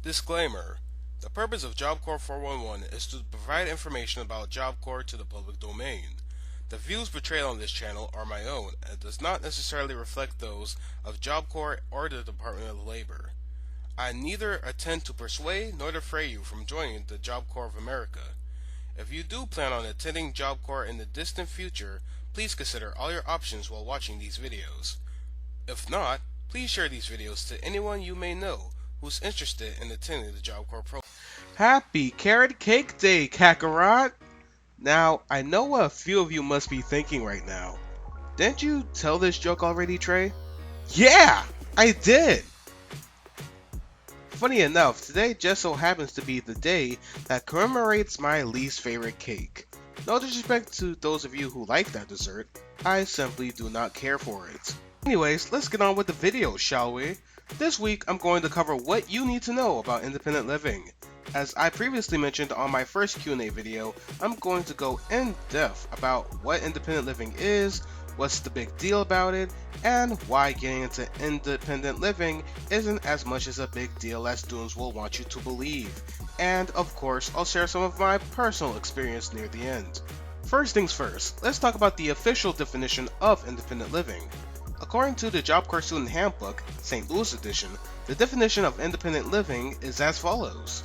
Disclaimer: the purpose of Job Corps 411 is to provide information about Job Corps to the public domain. The views portrayed on this channel are my own and does not necessarily reflect those of Job Corps or the Department of Labor. I neither intend to persuade nor defray you from joining the Job Corps of America. If you do plan on attending Job Corps in the distant future, please consider all your options while watching these videos. If not, please share these videos to anyone you may know who's interested in attending the Job Corps program. Happy Carrot Cake Day, Kakarot! Now, I know what a few of you must be thinking right now. Didn't you tell this joke already, Trey? Yeah, I did! Funny enough, today just so happens to be the day that commemorates my least favorite cake. No disrespect to those of you who like that dessert, I simply do not care for it. Anyways, let's get on with the video, shall we? This week, I'm going to cover what you need to know about independent living. As I previously mentioned on my first Q&A video, I'm going to go in depth about what independent living is, what's the big deal about it, and why getting into independent living isn't as much as a big deal as students will want you to believe. And of course, I'll share some of my personal experience near the end. First things first, let's talk about the official definition of independent living. According to the Job Corps Student Handbook, St. Louis edition, the definition of independent living is as follows.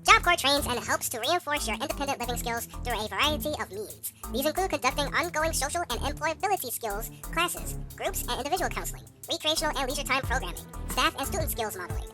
Job Corps trains and helps to reinforce your independent living skills through a variety of means. These include conducting ongoing social and employability skills, classes, groups and individual counseling, recreational and leisure time programming, staff and student skills modeling.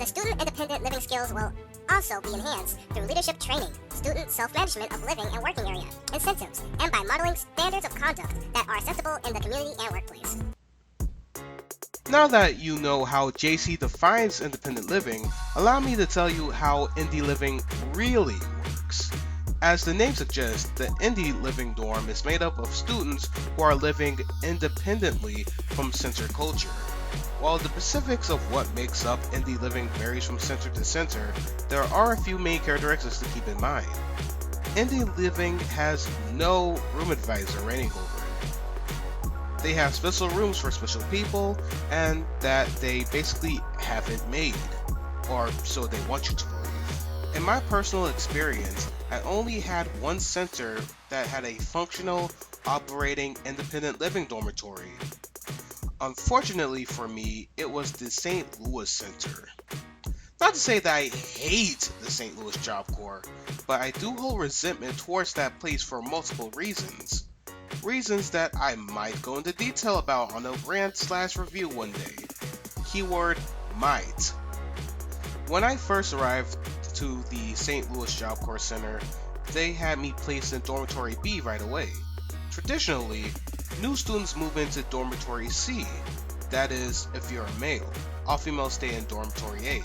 The student independent living skills will also be enhanced through leadership training, student self-management of living and working area, incentives, and by modeling standards of conduct that are acceptable in the community and workplace. Now that you know how JC defines independent living, allow me to tell you how indie living really works. As the name suggests, the indie living dorm is made up of students who are living independently from center culture. While the specifics of what makes up indie living varies from center to center, there are a few main characteristics to keep in mind. Indie living has no room advisor reigning over it. They have special rooms for special people, and that they basically haven't made, or so they want you to believe. In my personal experience, I only had one center that had a functional, operating, independent living dormitory. Unfortunately for me, it was the St. Louis Center. Not to say that I hate the St. Louis Job Corps, but I do hold resentment towards that place for multiple reasons. Reasons that I might go into detail about on a rant/review one day. Keyword might. When I first arrived to the St. Louis Job Corps Center, they had me placed in Dormitory B right away. Traditionally, new students move into Dormitory C, that is, if you're a male. All females stay in Dormitory A.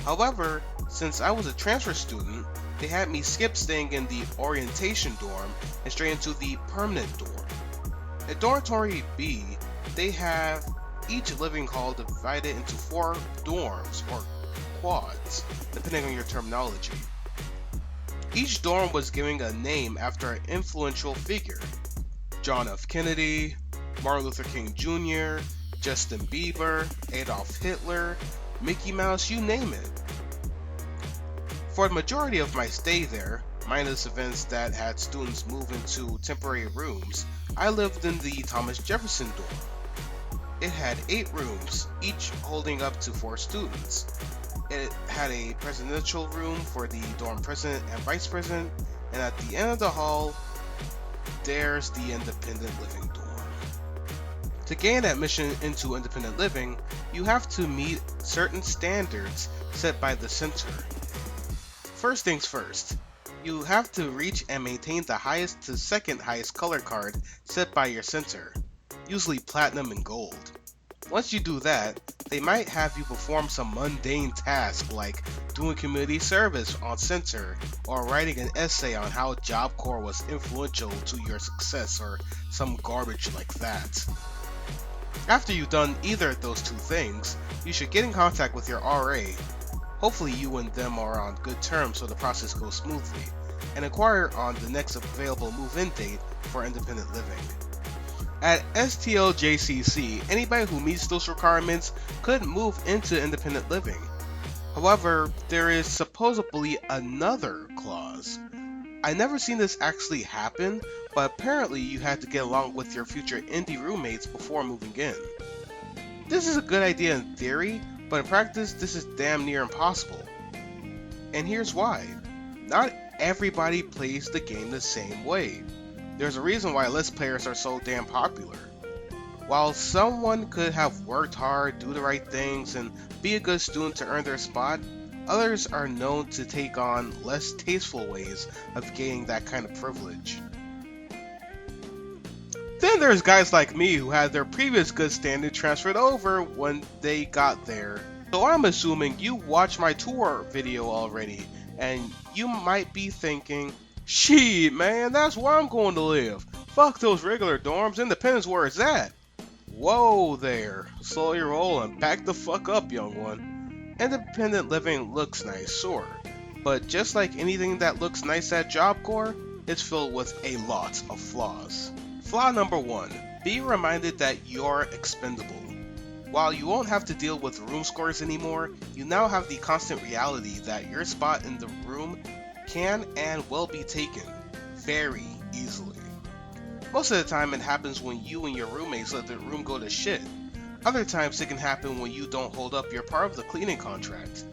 However, since I was a transfer student, they had me skip staying in the orientation dorm and straight into the permanent dorm. In Dormitory B, they have each living hall divided into 4 dorms, or quads, depending on your terminology. Each dorm was given a name after an influential figure. John F. Kennedy, Martin Luther King Jr., Justin Bieber, Adolf Hitler, Mickey Mouse, you name it. For the majority of my stay there, minus events that had students move into temporary rooms, I lived in the Thomas Jefferson dorm. It had 8 rooms, each holding up to 4 students. It had a presidential room for the dorm president and vice president, and at the end of the hall, there's the independent living dorm. To gain admission into independent living, you have to meet certain standards set by the center. First things first, you have to reach and maintain the highest to second highest color card set by your center, usually platinum and gold. Once you do that, they might have you perform some mundane task like doing community service on center or writing an essay on how Job Corps was influential to your success or some garbage like that. After you've done either of those 2 things, you should get in contact with your RA. Hopefully you and them are on good terms so the process goes smoothly, and inquire on the next available move-in date for independent living. At STLJCC, anybody who meets those requirements could move into independent living. However, there is supposedly another clause. I never seen this actually happen, but apparently you had to get along with your future indie roommates before moving in. This is a good idea in theory, but in practice this is damn near impossible. And here's why. Not everybody plays the game the same way. There's a reason why list players are so damn popular. While someone could have worked hard, do the right things, and be a good student to earn their spot, others are known to take on less tasteful ways of gaining that kind of privilege. Then there's guys like me who had their previous good standing transferred over when they got there. So I'm assuming you watched my tour video already, and you might be thinking, shit man, that's where I'm going to live. Fuck those regular dorms, Independence where it's at. Whoa there, slow your roll and back the fuck up, young one. Independent living looks nice, sure, but just like anything that looks nice at Job Corps, it's filled with a lot of flaws. Flaw number 1, be reminded that you're expendable. While you won't have to deal with room scores anymore, you now have the constant reality that your spot in the room can and will be taken very easily. Most of the time it happens when you and your roommates let the room go to shit. Other times it can happen when you don't hold up your part of the cleaning contract.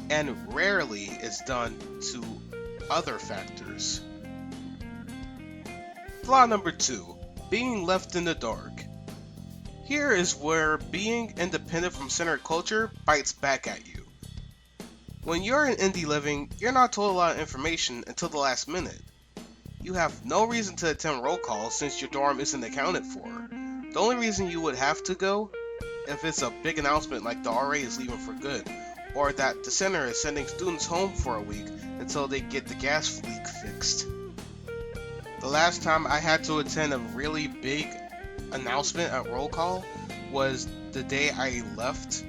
And rarely it's done to other factors. Flaw number 2, being left in the dark. Here is where being independent from centered culture bites back at you. When you're in indie living, you're not told a lot of information until the last minute. You have no reason to attend roll calls since your dorm isn't accounted for. The only reason you would have to go, if it's a big announcement like the RA is leaving for good, or that the center is sending students home for a week until they get the gas leak fixed. The last time I had to attend a really big announcement at roll call was the day I left,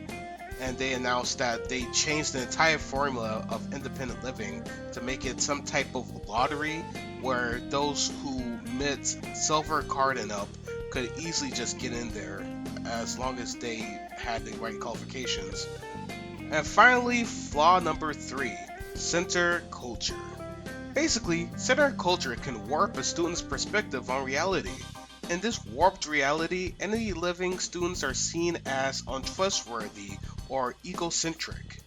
and they announced that they changed the entire formula of independent living to make it some type of lottery where those who met silver card and up could easily just get in there as long as they had the right qualifications. And finally, flaw number 3, center culture. Basically, center culture can warp a student's perspective on reality. In this warped reality, indie living students are seen as untrustworthy or egocentric.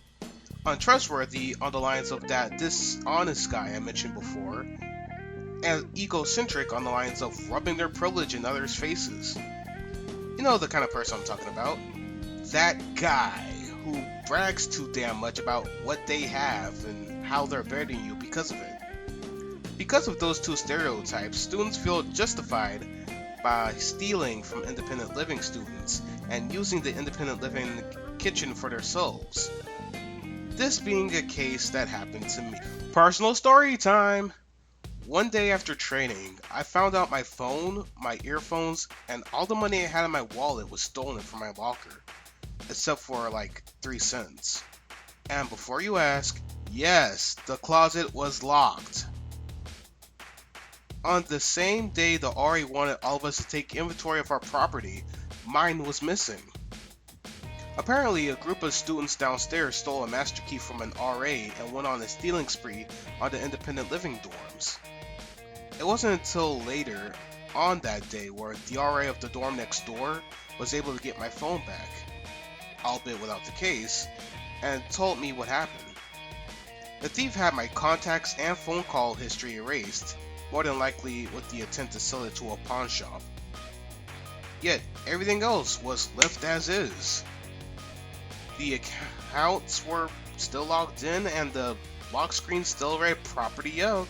Untrustworthy on the lines of that dishonest guy I mentioned before, and egocentric on the lines of rubbing their privilege in others' faces. You know the kind of person I'm talking about. That guy who brags too damn much about what they have and how they're better than you because of it. Because of those two stereotypes, students feel justified by stealing from independent living students and using the independent living kitchen for themselves. This being a case that happened to me. Personal story time! One day after training, I found out my phone, my earphones, and all the money I had in my wallet was stolen from my locker, except for like 3 cents. And before you ask, yes, the closet was locked. On the same day the RA wanted all of us to take inventory of our property, mine was missing. Apparently, a group of students downstairs stole a master key from an RA and went on a stealing spree on the independent living dorms. It wasn't until later on that day where the RA of the dorm next door was able to get my phone back, albeit without the case, and told me what happened. The thief had my contacts and phone call history erased, more than likely with the intent to sell it to a pawn shop. Yet, everything else was left as is. The accounts were still logged in and the lock screen still read property of.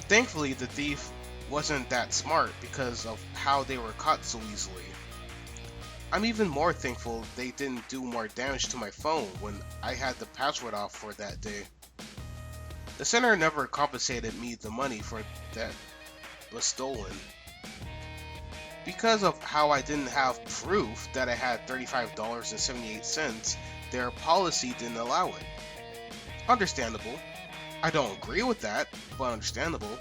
Thankfully, the thief wasn't that smart because of how they were caught so easily. I'm even more thankful they didn't do more damage to my phone when I had the password off for that day. The center never compensated me the money for that was stolen. Because of how I didn't have proof that I had $35.78, their policy didn't allow it. Understandable. I don't agree with that, but understandable.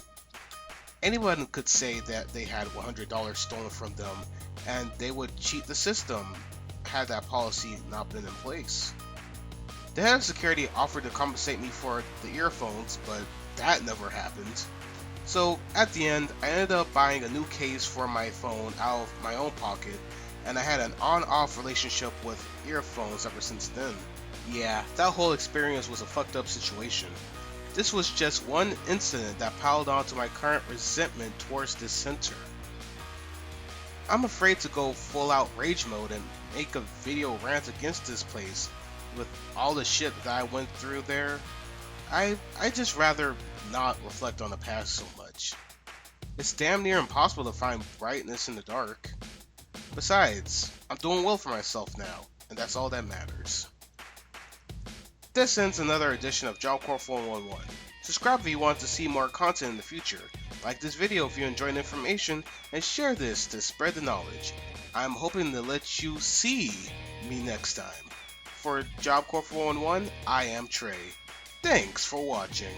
Anyone could say that they had $100 stolen from them, and they would cheat the system had that policy not been in place. The head of security offered to compensate me for the earphones, but that never happened. So at the end, I ended up buying a new case for my phone out of my own pocket, and I had an on-off relationship with earphones ever since then. Yeah, that whole experience was a fucked up situation. This was just one incident that piled on to my current resentment towards this center. I'm afraid to go full out rage mode and make a video rant against this place with all the shit that I went through there. I just rather not reflect on the past so much. It's damn near impossible to find brightness in the dark. Besides, I'm doing well for myself now, and that's all that matters. This ends another edition of Job Corps 411. Subscribe if you want to see more content in the future. Like this video if you enjoyed the information, and share this to spread the knowledge. I'm hoping to let you see me next time. For Job Corps 411, I am Trey. Thanks for watching.